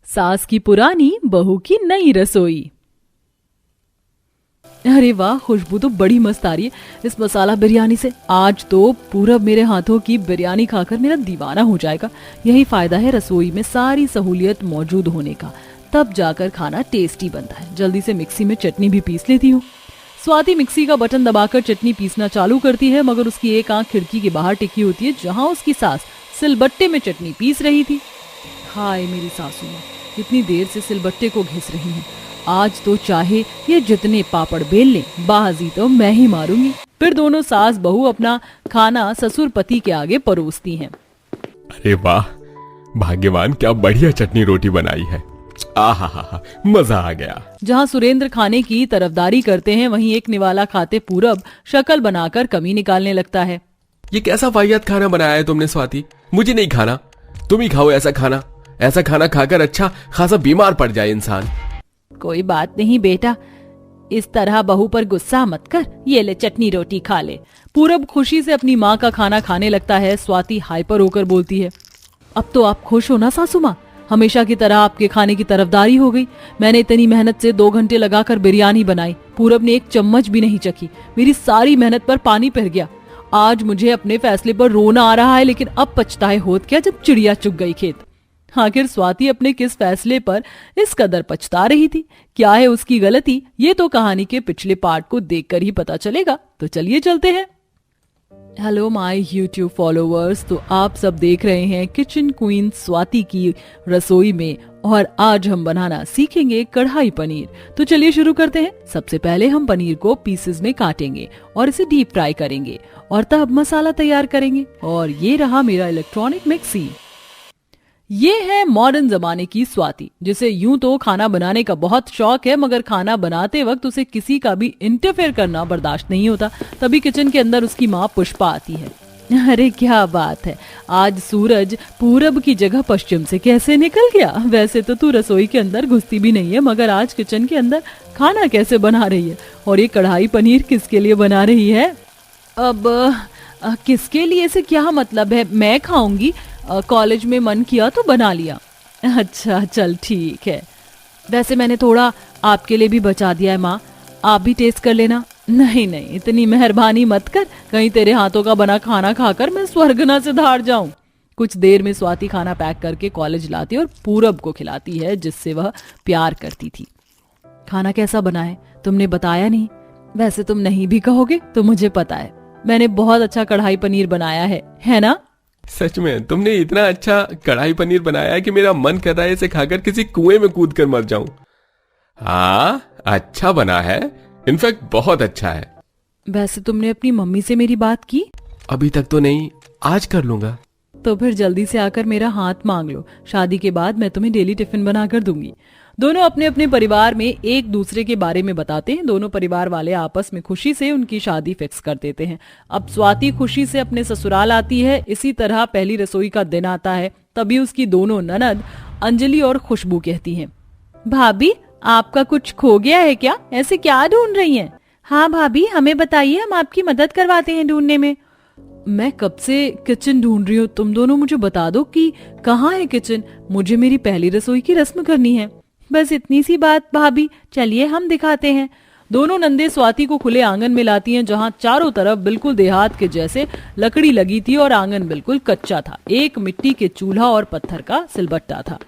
सास की पुरानी, बहू की नई रसोई। अरे वाह, खुशबू तो बड़ी मस्त आ रही है इस मसाला बिरयानी से। आज तो पूरब मेरे हाथों की बिरयानी खाकर मेरा दीवाना हो जाएगा। यही फायदा है रसोई में सारी सहूलियत मौजूद होने का, तब जाकर खाना टेस्टी बनता है। जल्दी से मिक्सी में चटनी भी पीस लेती हूँ। स्वाति मिक्सी का बटन दबाकर चटनी पीसना चालू करती है, मगर उसकी एक आंख खिड़की के बाहर टिकी होती है जहां उसकी सास सिलबट्टे में चटनी पीस रही थी। हाय मेरी सासू माँ, इतनी देर से सिलबट्टे को घिस रही हैं। आज तो चाहे ये जितने पापड़ बेल लें, बाजी तो मैं ही मारूंगी। फिर दोनों सास बहू अपना खाना ससुर पति के आगे परोसती हैं। अरे वाह भाग्यवान, क्या बढ़िया चटनी रोटी बनाई है। आहा, मजा आ गया। जहाँ सुरेंद्र खाने की तरफदारी करते हैं, वहीं एक निवाला खाते पूरब शक्ल बनाकर कमी निकालने लगता है। ये कैसा वाहियात खाना बनाया है तुमने स्वाति? मुझे नहीं खाना, तुम ही खाओ ऐसा खाना। ऐसा खाना खाकर अच्छा खासा बीमार पड़ जाए इंसान। कोई बात नहीं बेटा, इस तरह बहू पर गुस्सा मत कर, ये ले चटनी रोटी खा ले। पूरब खुशी से अपनी माँ का खाना खाने लगता है। स्वाति हाइपर होकर बोलती है, अब तो आप खुश हो ना सासू माँ? हमेशा की तरह आपके खाने की तरफदारी हो गई। मैंने इतनी मेहनत से 2 घंटे लगाकर बिरयानी बनाई, पूरब ने एक चम्मच भी नहीं चखी। मेरी सारी मेहनत पर पानी फिर गया। आज मुझे अपने फैसले पर रोना आ रहा है, लेकिन अब पछताए होत क्या जब चिड़िया चुग गई खेत। आखिर स्वाति अपने किस फैसले पर इस कदर पछता रही थी? क्या है उसकी गलती? ये तो कहानी के पिछले पार्ट को देखकर ही पता चलेगा। तो चलिए चलते हैं। हेलो माय यूट्यूब फॉलोअर्स, तो आप सब देख रहे हैं किचन क्वीन स्वाति की रसोई में, और आज हम बनाना सीखेंगे कढ़ाई पनीर। तो चलिए शुरू करते हैं। सबसे पहले हम पनीर को पीसेस में काटेंगे और इसे डीप फ्राई करेंगे, और तब मसाला तैयार करेंगे। और ये रहा मेरा इलेक्ट्रॉनिक मिक्सी। ये है मॉडर्न जमाने की स्वाति, जिसे यूं तो खाना बनाने का बहुत शौक है, मगर खाना बनाते वक्त उसे किसी का भी इंटरफेयर करना बर्दाश्त नहीं होता। तभी किचन के अंदर उसकी माँ पुष्पा आती है। अरे क्या बात है, आज सूरज पूरब की जगह पश्चिम से कैसे निकल गया? वैसे तो तू रसोई के अंदर घुसती भी नहीं है, मगर आज किचन के अंदर खाना कैसे बना रही है? और ये कढ़ाई पनीर किसके लिए बना रही है? अब किसके लिए से क्या मतलब है? मैं खाऊंगी, कॉलेज में मन किया तो बना लिया। अच्छा चल ठीक है। वैसे मैंने थोड़ा आपके लिए भी बचा दिया है माँ, आप भी टेस्ट कर लेना। नहीं नहीं, इतनी मेहरबानी मत कर, कहीं तेरे हाथों का बना खाना खाकर मैं स्वर्ग न सिधार जाऊं। कुछ देर में स्वाति खाना पैक करके कॉलेज लाती और पूरब को खिलाती है, जिससे वह प्यार करती थी। खाना कैसा बना है तुमने बताया नहीं? वैसे तुम नहीं भी कहोगे तो मुझे पता है, मैंने बहुत अच्छा कढ़ाई पनीर बनाया है ना? सच में तुमने इतना अच्छा कढ़ाई पनीर बनाया है कि मेरा मन कर रहा है इसे खाकर किसी कुएं में कूद कर मर जाऊं। हाँ अच्छा बना है, इनफैक्ट बहुत अच्छा है। वैसे तुमने अपनी मम्मी से मेरी बात की? अभी तक तो नहीं, आज कर लूंगा। तो फिर जल्दी से आकर मेरा हाथ मांग लो, शादी के बाद मैं तुम्हें डेली टिफिन बनाकर दूंगी। दोनों अपने अपने परिवार में एक दूसरे के बारे में बताते हैं। दोनों परिवार वाले आपस में खुशी से उनकी शादी फिक्स कर देते हैं। अब स्वाति खुशी से अपने ससुराल आती है। इसी तरह पहली रसोई का दिन आता है। तभी उसकी दोनों ननद अंजलि और खुशबू कहती हैं, भाभी आपका कुछ खो गया है क्या? ऐसे क्या ढूंढ रही हैं? हाँ भाभी, हमें बताइए, हम आपकी मदद करवाते हैं ढूंढने में। मैं कब से किचन ढूंढ रही हूँ, तुम दोनों मुझे बता दो कि कहाँ है किचन। मुझे मेरी पहली रसोई की रस्म करनी है। बस इतनी सी बात भाभी, चलिए हम दिखाते हैं। दोनों नंदे स्वाति को खुले आंगन में लाती हैं, जहाँ चारों तरफ बिल्कुल देहात के जैसे लकड़ी लगी थी और आंगन बिल्कुल कच्चा था। एक मिट्टी के चूल्हा और पत्थर का सिलबट्टा था।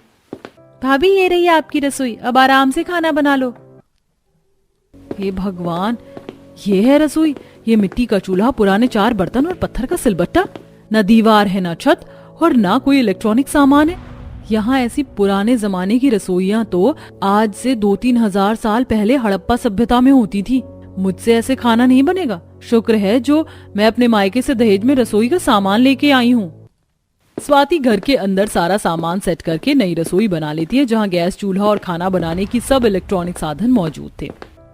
भाभी ये रही आपकी रसोई, अब आराम से खाना बना लो। हे भगवान, ये है रसोई। ये मिट्टी का चूल्हा, पुराने 4 बर्तन और पत्थर का सिलबट्टा। न दीवार है, न छत, और ना कोई इलेक्ट्रॉनिक सामान है। यहाँ ऐसी पुराने जमाने की रसोइयाँ तो आज से 2-3 हजार साल पहले हड़प्पा सभ्यता में होती थी। मुझसे ऐसे खाना नहीं बनेगा। शुक्र है जो मैं अपने मायके से दहेज में रसोई का सामान लेके आई हूँ। स्वाति घर के अंदर सारा सामान सेट करके नई रसोई बना लेती है, जहाँ गैस चूल्हा और खाना बनाने की सब इलेक्ट्रॉनिक साधन मौजूद थे।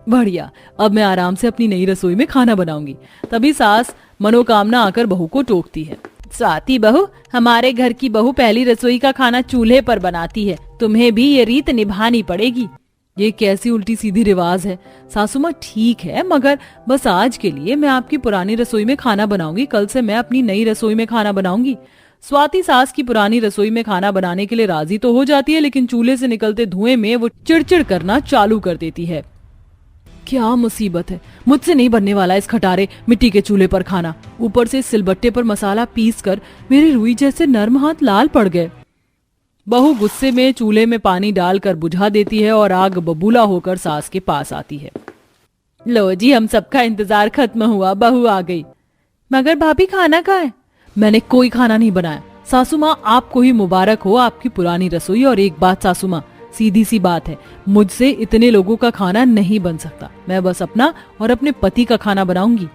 बढ़िया, अब मैं आराम से अपनी नई रसोई में खाना बनाऊंगी। तभी सास मनोकामना आकर बहू को टोकती है। स्वाति बहू, हमारे घर की बहू पहली रसोई का खाना चूल्हे पर बनाती है, तुम्हें भी ये रीत निभानी पड़ेगी। ये कैसी उल्टी सीधी रिवाज है? सासू माँ ठीक है, मगर बस आज के लिए मैं आपकी पुरानी रसोई में खाना बनाऊंगी। कल से मैं अपनी नई रसोई में खाना बनाऊंगी। स्वाति सास की पुरानी रसोई में खाना बनाने के लिए राजी तो हो जाती है, लेकिन चूल्हे से निकलते धुएं में वो चिड़चिड़ करना चालू कर देती है। क्या मुसीबत है, मुझसे नहीं बनने वाला इस खटारे मिट्टी के चूल्हे पर खाना। ऊपर से सिलबट्टे पर मसाला पीस कर मेरे रुई जैसे नर्म हाथ लाल पड़ गए। बहू गुस्से में चूल्हे में पानी डालकर बुझा देती है और आग बबूला होकर सास के पास आती है। लो जी, हम सबका इंतजार खत्म हुआ, बहू आ गई। मगर भाभी खाना कहाँ है? मैंने कोई खाना नहीं बनाया। सासू माँ, आपको ही मुबारक हो आपकी पुरानी रसोई। और एक बात सासू माँ, सीधी सी बात है, मुझसे इतने लोगों का खाना नहीं बन सकता। मैं बस अपना और अपने पति का खाना बनाऊंगी।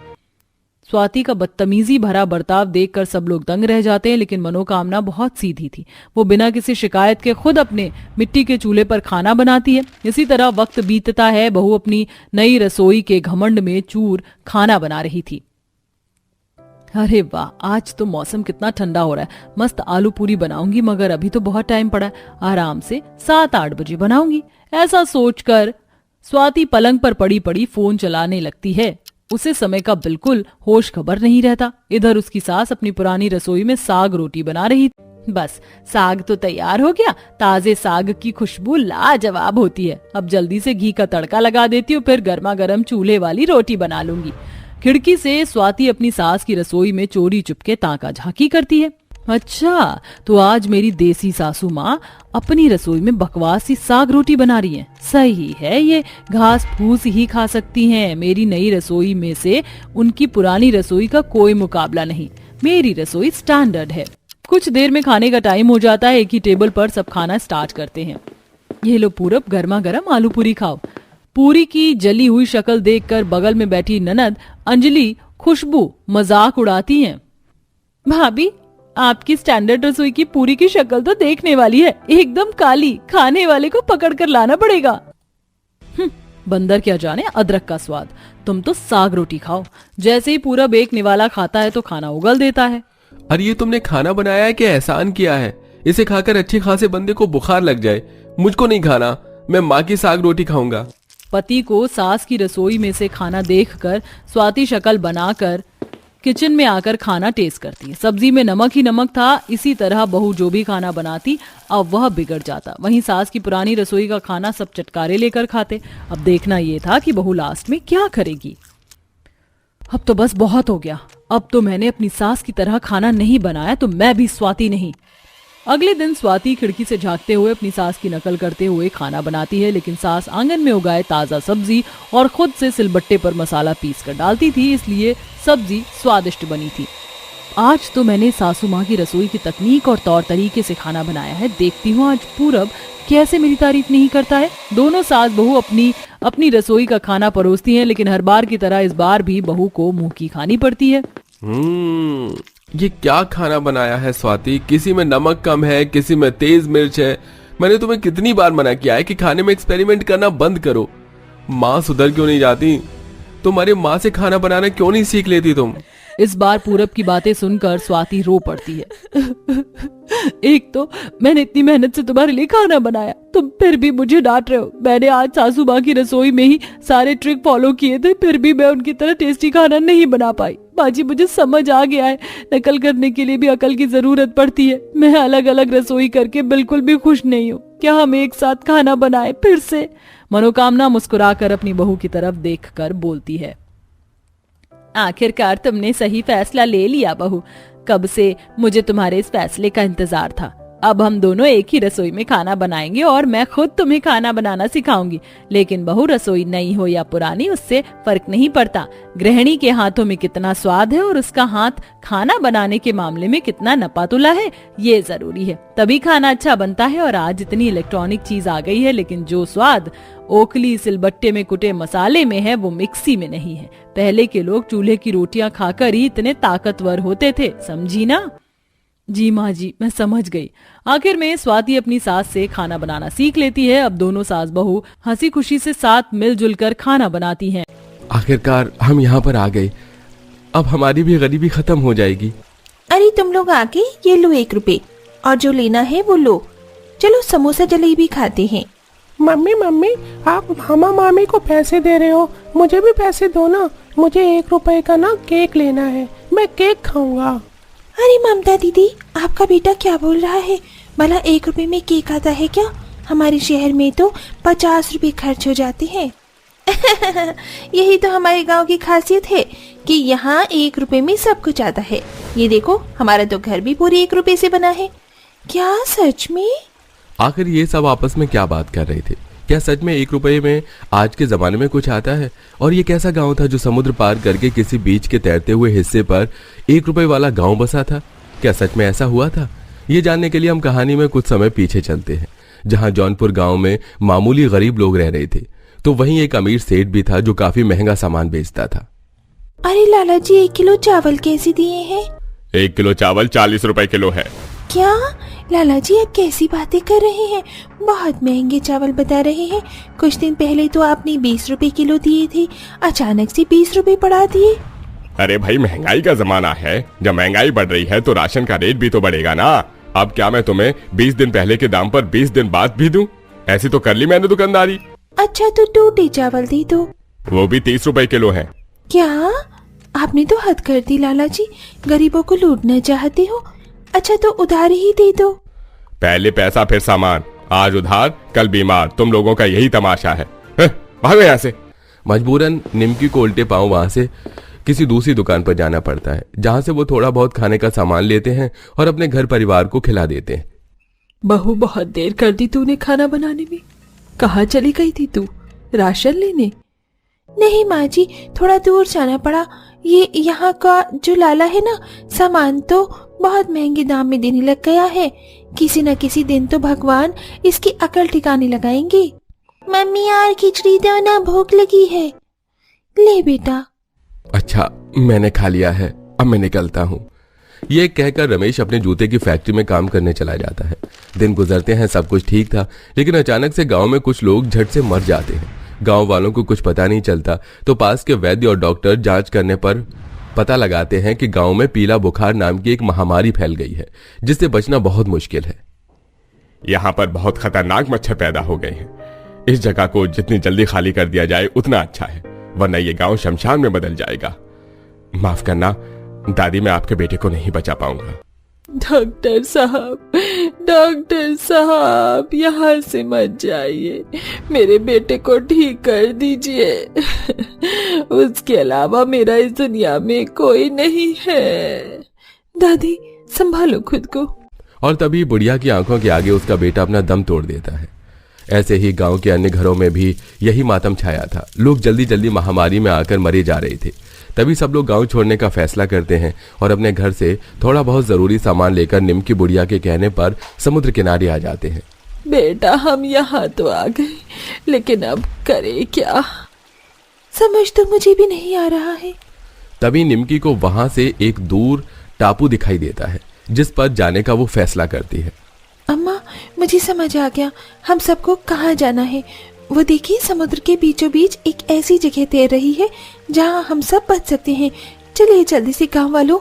स्वाति का बदतमीजी भरा बर्ताव देखकर सब लोग दंग रह जाते हैं, लेकिन मनोकामना बहुत सीधी थी। वो बिना किसी शिकायत के खुद अपने मिट्टी के चूल्हे पर खाना बनाती है। इसी तरह वक्त बीतता है। बहू अपनी नई रसोई के घमंड में चूर खाना बना रही थी। अरे वाह, आज तो मौसम कितना ठंडा हो रहा है। मस्त आलू पूरी बनाऊंगी, मगर अभी तो बहुत टाइम पड़ा है। आराम से 7-8 बजे बनाऊंगी। ऐसा सोचकर स्वाति पलंग पर पड़ी पड़ी फोन चलाने लगती है। उसे समय का बिल्कुल होश खबर नहीं रहता। इधर उसकी सास अपनी पुरानी रसोई में साग रोटी बना रही। बस साग तो तैयार हो गया। ताजे साग की खुशबू लाजवाब होती है। अब जल्दी से घी का तड़का लगा देती हूँ, फिर गर्मा गर्म चूल्हे वाली रोटी बना लूंगी। खिड़की से स्वाति अपनी सास की रसोई में चोरी चुपके ताका झांकी करती है। अच्छा, तो आज मेरी देसी सासू माँ अपनी रसोई में बकवास सी साग रोटी बना रही है। सही है, ये घास फूस ही खा सकती हैं। मेरी नई रसोई में से उनकी पुरानी रसोई का कोई मुकाबला नहीं। मेरी रसोई स्टैंडर्ड है। कुछ देर में खाने का टाइम हो जाता है। एक ही टेबल पर सब खाना स्टार्ट करते हैं। ये लो पूरब, गर्मा गर्म आलू पूरी खाओ। पूरी की जली हुई शक्ल देखकर बगल में बैठी ननद अंजलि खुशबू मजाक उड़ाती हैं। भाभी, आपकी स्टैंडर्ड रसोई की पूरी की शक्ल तो देखने वाली है, एकदम काली। खाने वाले को पकड़ कर लाना पड़ेगा। बंदर क्या जाने अदरक का स्वाद। तुम तो साग रोटी खाओ। जैसे ही पूरब एक निवाला खाता है तो खाना उगल देता है। अरे ये तुमने खाना बनाया है कि एहसान किया है? इसे खाकर अच्छे खासे बंदे को बुखार लग जाए। मुझको नहीं खाना, मैं माँ की साग रोटी खाऊंगा। पति को सास की रसोई में से खाना देखकर स्वाति शक्ल बनाकर किचन में आकर खाना टेस्ट करती है। सब्जी में नमक ही नमक था। इसी तरह बहू जो भी खाना बनाती अब वह बिगड़ जाता। वहीं सास की पुरानी रसोई का खाना सब चटकारे लेकर खाते। अब देखना ये था कि बहू लास्ट में क्या करेगी। अब तो बस बहुत हो गया। अब तो मैंने अपनी सास की तरह खाना नहीं बनाया तो मैं भी स्वाति नहीं। अगले दिन स्वाति खिड़की से झांकते हुए अपनी सास की नकल करते हुए खाना बनाती है, लेकिन सास आंगन में उगाए ताजा सब्जी और खुद से सिलबट्टे पर मसाला पीस कर डालती थी, इसलिए सब्जी स्वादिष्ट बनी थी। आज तो मैंने सासू माँ की रसोई की तकनीक और तौर तरीके से खाना बनाया है। देखती हूँ आज पूरब कैसे मेरी तारीफ नहीं करता है। दोनों सास बहू अपनी रसोई का खाना परोसती हैं, लेकिन हर बार की तरह इस बार भी बहू को मुंह की खानी पड़ती है। ये क्या खाना बनाया है स्वाति? किसी में नमक कम है, किसी में तेज मिर्च है। मैंने तुम्हें कितनी बार मना किया है कि खाने में एक्सपेरिमेंट करना बंद करो। माँ सुधर क्यों नहीं जाती? तुम्हारी माँ से खाना बनाना क्यों नहीं सीख लेती तुम? इस बार पूरब की बातें सुनकर स्वाति रो पड़ती है। एक तो मैंने इतनी मेहनत से तुम्हारे लिए खाना बनाया, तुम फिर भी मुझे डांट रहे हो। मैंने आज सासू माँ की रसोई में ही सारे ट्रिक फॉलो किए थे, फिर भी मैं उनकी तरह टेस्टी खाना नहीं बना पाई। बाजी, मुझे समझ आ गया है, नकल करने के लिए भी अकल की जरूरत पड़ती है। मैं अलग अलग रसोई करके बिल्कुल भी खुश नहीं हूँ। क्या हम एक साथ खाना बनाए फिर से? मनोकामना मुस्कुराकर अपनी बहू की तरफ देखकर बोलती है। आखिरकार तुमने सही फैसला ले लिया बहू। कब से मुझे तुम्हारे इस फैसले का इंतजार था। अब हम दोनों एक ही रसोई में खाना बनाएंगे और मैं खुद तुम्हें खाना बनाना सिखाऊंगी। लेकिन बहू, रसोई नई हो या पुरानी उससे फर्क नहीं पड़ता। गृहिणी के हाथों में कितना स्वाद है और उसका हाथ खाना बनाने के मामले में कितना नपातुला है, ये जरूरी है। तभी खाना अच्छा बनता है। और आज इतनी इलेक्ट्रॉनिक चीज आ गई है, लेकिन जो स्वाद ओखली सिलबट्टे में कुटे मसाले में है वो मिक्सी में नहीं है। पहले के लोग चूल्हे की रोटियां खाकर ही इतने ताकतवर होते थे, समझी ना? जी माँ जी, मैं समझ गई। आखिर में स्वाति अपनी सास से खाना बनाना सीख लेती है। अब दोनों सास बहू हंसी खुशी से साथ मिलजुल कर खाना बनाती हैं। आखिरकार हम यहाँ पर आ गए। अब हमारी भी गरीबी खत्म हो जाएगी। अरे तुम लोग आके ये लो 1 रुपए, और जो लेना है वो लो। चलो समोसा जलेबी खाते हैं। मम्मी, आप मामा मामी को पैसे दे रहे हो, मुझे भी पैसे दो ना। मुझे 1 रुपए का ना केक लेना है, मैं केक खाऊंगा। अरे ममता दीदी, आपका बेटा क्या बोल रहा है? भला 1 रुपए में केक आता है क्या? हमारे शहर में तो 50 रुपए खर्च हो जाते हैं। यही तो हमारे गांव की खासियत है कि यहाँ 1 रुपए में सब कुछ आता है। ये देखो, हमारा तो घर भी पूरे 1 रुपए से बना है। क्या सच में? आखिर ये सब आपस में क्या बात कर रहे थे? क्या सच में 1 रुपए में आज के जमाने में कुछ आता है? और ये कैसा गांव था जो समुद्र पार करके किसी बीच के तैरते हुए हिस्से पर 1 रुपए वाला गांव बसा था? क्या सच में ऐसा हुआ था? ये जानने के लिए हम कहानी में कुछ समय पीछे चलते हैं, जहां जौनपुर गांव में मामूली गरीब लोग रह रहे थे, तो वहीं एक अमीर सेठ भी था जो काफी महंगा सामान बेचता था। अरे लाला जी, 1 किलो चावल कैसे दिए हैं? 1 किलो चावल 40 रुपए किलो है। क्या लाला जी, आप कैसी बातें कर रहे हैं? बहुत महंगे चावल बता रहे हैं। कुछ दिन पहले तो आपने 20 रुपए किलो दिए थे, अचानक से 20 रुपए बढ़ा दिए। अरे भाई, महंगाई का जमाना है। जब महंगाई बढ़ रही है तो राशन का रेट भी तो बढ़ेगा ना। अब क्या मैं तुम्हें 20 दिन पहले के दाम पर 20 दिन बाद भी दूं? ऐसी तो कर ली मैंने दुकानदारी। अच्छा, तो टूटे चावल दे दो। वो भी 30 रुपए किलो है। क्या? आपने तो हद कर दी लाला जी, गरीबों को लूटना चाहते हो। अच्छा, तो उधार ही दे दो। पहले पैसा फिर सामान, आज उधार कल बीमार। तुम लोगों का यही तमाशा है। भागो यहाँ से। मजबूरन निमकी को उल्टे पांव वहां से किसी दूसरी दुकान पर जाना पड़ता है, जहां से वो थोड़ा बहुत खाने का सामान लेते हैं और अपने घर परिवार को खिला देते हैं। बहू, बहुत देर कर दी तूने खाना बनाने में। कहाँ चली गई थी तू? राशन लेने? नहीं माँ जी, थोड़ा दूर जाना पड़ा। ये यहाँ का जो लाला है ना, सामान तो बहुत महंगे दाम में देने लग गया है। किसी न किसी दिन तो भगवान इसकी अकल ठिकाने लगाएंगे। मम्मी यार, खिचड़ी दो ना, भूख लगी है। ले बेटा। अच्छा, मैंने खा लिया है, अब मैं निकलता हूँ। ये कहकर रमेश अपने जूते की फैक्ट्री में काम करने चला जाता है। दिन गुजरते हैं, सब कुछ ठीक था, लेकिन अचानक से गांव में कुछ लोग झट से मर जाते हैं। गांव वालों को कुछ पता नहीं चलता, तो पास के वैद्य और डॉक्टर जांच करने पर पता लगाते हैं कि गांव में पीला बुखार नाम की एक महामारी फैल गई है, जिससे बचना बहुत मुश्किल है। यहाँ पर बहुत खतरनाक मच्छर पैदा हो गए हैं। इस जगह को जितनी जल्दी खाली कर दिया जाए उतना अच्छा है, वरना ये गांव शमशान में बदल जाएगा। माफ करना दादी, मैं आपके बेटे को नहीं बचा पाऊंगा। डॉक्टर साहब, यहाँ से मत जाइए, मेरे बेटे को ठीक कर दीजिए। उसके अलावा मेरा इस दुनिया में कोई नहीं है। दादी, संभालो खुद को। और तभी बुढ़िया की आंखों के आगे उसका बेटा अपना दम तोड़ देता है। ऐसे ही गांव के अन्य घरों में भी यही मातम छाया था। लोग जल्दी जल्दी महामारी में आकर मरे जा रहे थे। तभी सब लोग गांव छोड़ने का फैसला करते हैं और अपने घर से थोड़ा बहुत जरूरी सामान लेकर निमकी बुढ़िया के कहने पर समुद्र किनारे आ जाते हैं। बेटा, हम यहाँ तो आ गए, लेकिन अब करे क्या? समझ तो मुझे भी नहीं आ रहा है। तभी निमकी को वहां से एक दूर टापू दिखाई देता है, जिस पर जाने का वो फैसला करती है। अम्मा, मुझे समझ आ गया, हम सबको कहाँ जाना है। वो देखिए, समुद्र के बीचों बीच एक ऐसी जगह तैर रही है जहाँ हम सब बच सकते हैं। चलिए जल्दी से गांव वालों,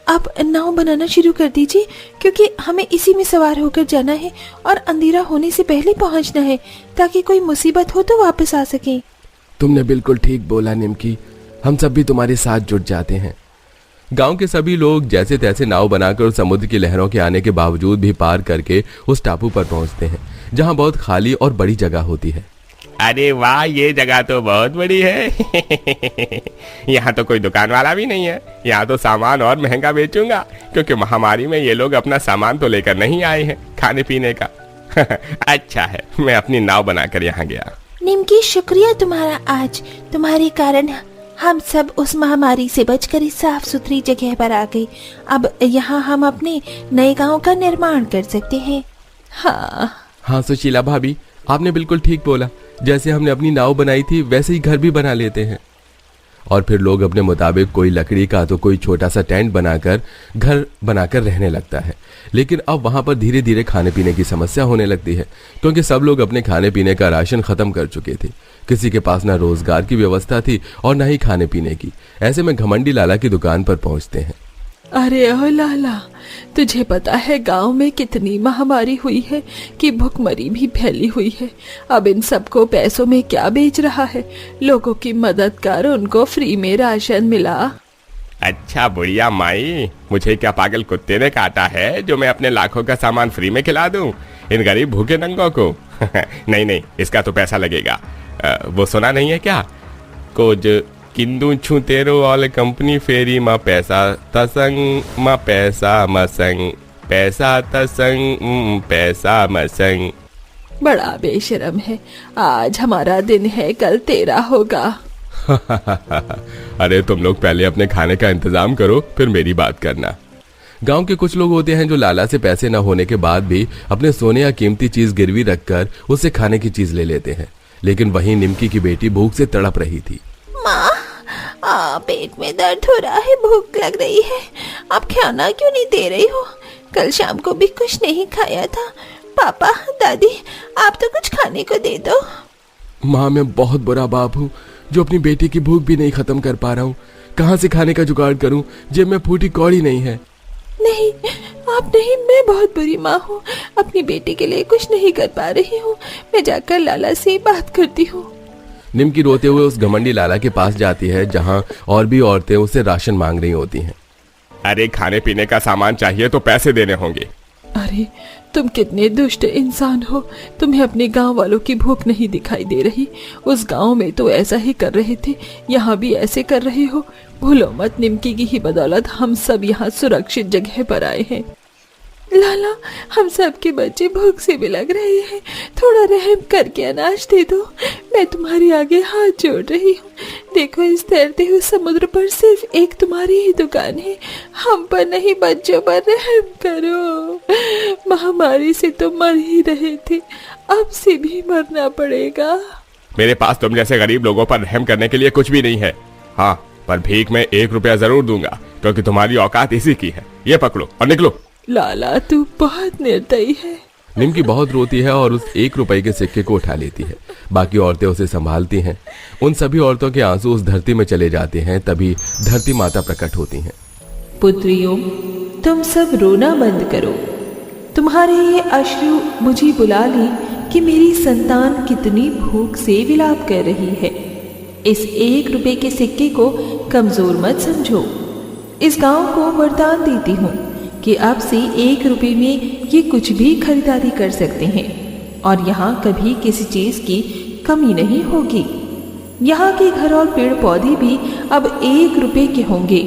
आप नाव बनाना शुरू कर दीजिए, क्योंकि हमें इसी में सवार होकर जाना है और अंधेरा होने से पहले पहुंचना है, ताकि कोई मुसीबत हो तो वापस आ सके। तुमने बिल्कुल ठीक बोला निमकी, हम सब भी तुम्हारे साथ जुट जाते हैं। गांव के सभी लोग जैसे तैसे नाव बनाकर समुद्र की लहरों के आने के बावजूद भी पार करके उस टापू पर पहुंचते हैं, जहां बहुत खाली और बड़ी जगह होती है। अरे वाह, ये जगह तो बहुत बड़ी है। यहाँ तो कोई दुकान वाला भी नहीं है। यहाँ तो सामान और महंगा बेचूंगा, क्योंकि महामारी में ये लोग अपना सामान तो लेकर नहीं आए हैं, खाने पीने का। अच्छा है, मैं अपनी नाव बनाकर यहाँ गया। निमकी, शुक्रिया तुम्हारा। आज तुम्हारे कारण हम सब उस महामारी से बचकर इस साफ सुथरी जगह पर आ गए। अब यहाँ हम अपने नए गांव का निर्माण कर सकते हैं। हाँ सुशीला भाभी, आपने बिल्कुल ठीक बोला। जैसे हमने अपनी नाव बनाई थी वैसे ही घर भी बना लेते हैं। और फिर लोग अपने मुताबिक कोई लकड़ी का तो कोई छोटा सा टेंट बनाकर घर बनाकर रहने लगता है। लेकिन अब वहां पर धीरे धीरे खाने पीने की समस्या होने लगती है, क्योंकि सब लोग अपने खाने पीने का राशन खत्म कर चुके थे। किसी के पास ना रोजगार की व्यवस्था थी और ना ही खाने पीने की। ऐसे में घमंडी लाला की दुकान पर पहुंचते हैं। अरे ओ लाला, तुझे पता है गांव में कितनी महामारी हुई है कि भुखमरी भी फैली हुई है। अब इन सबको पैसों में क्या बेच रहा है? लोगों की मदद कर, उनको फ्री में राशन मिला। अच्छा बुढ़िया माई, मुझे क्या पागल कुत्ते ने काटा है जो मैं अपने लाखों का सामान फ्री में खिला दूं इन गरीब भूखे नंगों को? नहीं नहीं, इसका तो पैसा लगेगा। वो सुना नहीं है क्या, कुछ किंदू छू तेरो ऑल कंपनी फेरी मा पैसा तसंग मा पैसा मसंग, पैसा तसंग पैसा मसंग। बड़ा बेशरम है, आज हमारा दिन है कल तेरा होगा। अरे तुम लोग पहले अपने खाने का इंतजाम करो, फिर मेरी बात करना। गांव के कुछ लोग होते हैं जो लाला से पैसे न होने के बाद भी अपने सोने या कीमती चीज गिरवी रखकर उससे खाने की चीज ले लेते हैं। लेकिन वहीं निमकी की बेटी भूख से तड़प रही थी। माँ, पेट में दर्द हो रहा है, भूख लग रही है। आप खाना क्यों नहीं दे रही हो? कल शाम को भी कुछ नहीं खाया था। पापा, दादी, आप तो कुछ खाने को दे दो। माँ, मैं बहुत बुरा बाप हूँ जो अपनी बेटी की भूख भी नहीं खत्म कर पा रहा हूँ। कहाँ से खाने का जुगाड़ करूँ? जेब में फूटी कौड़ी नहीं है। नहीं, आप नहीं, मैं बहुत बुरी माँ हूँ। अपनी बेटी के लिए कुछ नहीं कर पा रही हूँ। मैं जाकर लाला से बात करती हूँ। निमकी रोते हुए उस घमंडी लाला के पास जाती है जहाँ और भी औरतें उससे राशन मांग रही होती हैं। अरे खाने पीने का सामान चाहिए तो पैसे देने होंगे। अरे तुम कितने दुष्ट इंसान हो, तुम्हें अपने गांव वालों की भूख नहीं दिखाई दे रही? उस गांव में तो ऐसा ही कर रहे थे, यहाँ भी ऐसे कर रहे हो। भूलो मत, निमकी की ही बदौलत हम सब यहाँ सुरक्षित जगह पर आए हैं। लाला, हम सब के बच्चे भूख से भी लग रहे हैं, थोड़ा रहम करके अनाज दे दो। मैं तुम्हारे आगे हाथ जोड़ रही हूँ। देखो, इस तैरते हुए समुद्र पर सिर्फ एक तुम्हारी ही दुकान है। हम पर नहीं, बच्चों पर रहम करो। महामारी से तो मर ही रहे थे, अब से भी मरना पड़ेगा। मेरे पास तुम जैसे गरीब लोगों पर रहम करने के लिए कुछ भी नहीं है। हाँ, पर भीख में 1 रुपया जरूर दूंगा, क्योंकि तुम्हारी औकात इसी की है। ये पकड़ो और निकलो। लाला, तू बहुत निर्दयी है। निमकी बहुत रोती है और उस 1 रुपए के सिक्के को उठा लेती है। बाकी औरतें उसे संभालती हैं। उन सभी औरतों के आंसू उस धरती में चले जाते हैं। तभी धरती माता प्रकट होती हैं। पुत्रियों, तुम सब रोना बंद करो। तुम्हारे ये अश्रु मुझे बुला ली कि मेरी संतान कितनी भूख से विलाप कर रही है। इस 1 रुपए के सिक्के को कमजोर मत समझो। इस गांव को वरदान देती हूँ कि अब से 1 रुपए में ये कुछ भी खरीदारी कर सकते हैं और यहाँ कभी किसी चीज की कमी नहीं होगी। यहाँ के घर और पेड़ पौधे भी अब 1 रुपए के होंगे,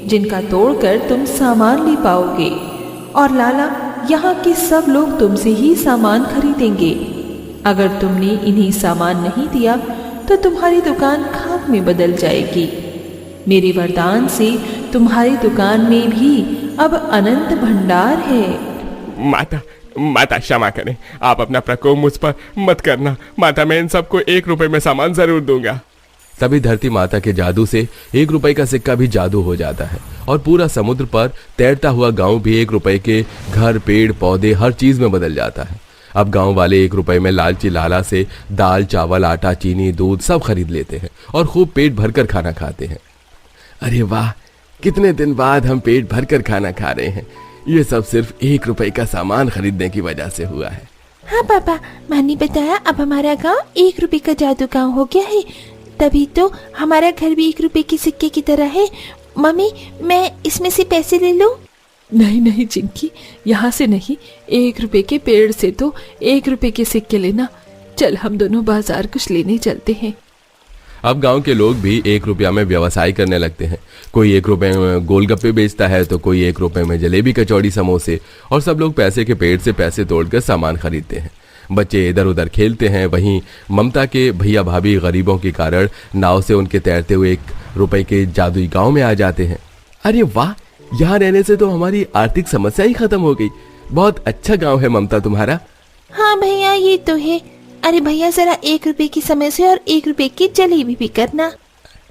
जिनका तोड़कर तुम सामान ले पाओगे। और लाला, यहाँ के सब लोग तुमसे ही सामान खरीदेंगे। अगर तुमने इन्हें सामान नहीं दिया तो तुम्हारी दुकान खाक में बदल जाएगी। मेरे वरदान से तुम्हारी दुकान में भी अब अनंत भंडार है। माता क्षमा करें, आप अपना प्रकोप मुझ पर मत करना। माता, मैं इन सबको 1 रुपए में सामान जरूर दूंगा। तभी धरती माता के जादू से 1 रुपए का सिक्का भी जादू हो जाता है और पूरा समुद्र पर तैरता हुआ गांव भी 1 रुपए के घर, पेड़ पौधे, हर चीज में बदल जाता है। अब गांव वाले 1 रुपए में लालची लाला से दाल, चावल, आटा, चीनी, दूध सब खरीद लेते हैं और खूब पेट भरकर खाना खाते हैं। अरे वाह, कितने दिन बाद हम पेट भरकर खाना खा रहे हैं। ये सब सिर्फ 1 रुपए का सामान खरीदने की वजह से हुआ है। हाँ पापा, माँ ने बताया अब हमारा गांव 1 रुपए का जादू गांव हो गया है। तभी तो हमारा घर भी 1 रुपए के सिक्के की तरह है। मम्मी, मैं इसमें से पैसे ले लूं? नहीं नहीं चिंकी, यहाँ से नहीं, 1 रुपए के पेड़ से तो 1 रुपए के सिक्के लेना। चल, हम दोनों बाजार कुछ लेने चलते हैं। अब गांव के लोग भी 1 रुपया में व्यवसाय करने लगते हैं। कोई 1 रुपए में गोलगप्पे बेचता है तो कोई 1 रुपए में जलेबी, कचौड़ी, समोसे, और सब लोग पैसे के पेड़ से पैसे तोड़कर सामान खरीदते हैं। बच्चे इधर उधर खेलते हैं। वहीं ममता के भैया भाभी गरीबों के कारण नाव से उनके तैरते हुए 1 रुपए के जादुई गांव में आ जाते हैं। अरे वाह, यहाँ रहने से तो हमारी आर्थिक समस्या ही खत्म हो गई। बहुत अच्छा गांव है ममता तुम्हारा। हाँ भैया, ये तो है। अरे भैया, जरा 1 रुपए की समोसे और 1 रुपए की जलेबी भी करना।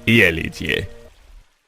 ये लीजिए।